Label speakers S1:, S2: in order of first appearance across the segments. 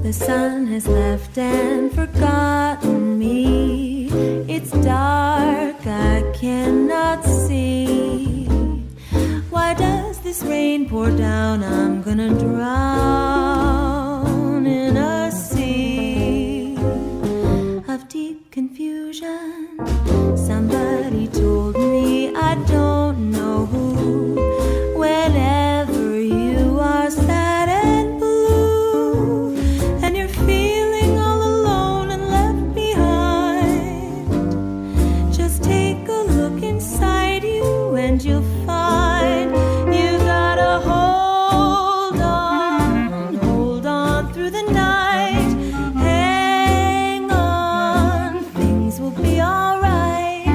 S1: The sun has left and forgotten me. It's dark, I cannot see. Why does this rain pour down? I'm gonna drown in a sea of deep confusion. Somebody told me, I don't know who. Whenever you are sad and blue, and you're feeling all alone and left behind, just take a look inside you and you'll find you gotta hold on through the night. Hang on, things will be alright,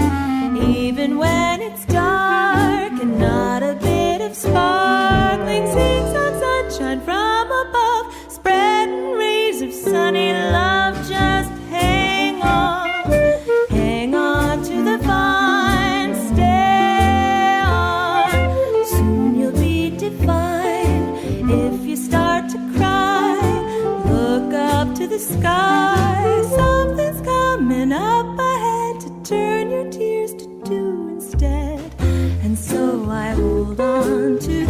S1: even when it's dark and not a bit of sparkling zigzag sunshine from above, spreading rays of sunny love. Just hang on to the vine, stay on. Soon you'll be divine. If you start to cry, look up to the sky. Something's coming up ahead to turn your tears to dew instead. And so I hold on to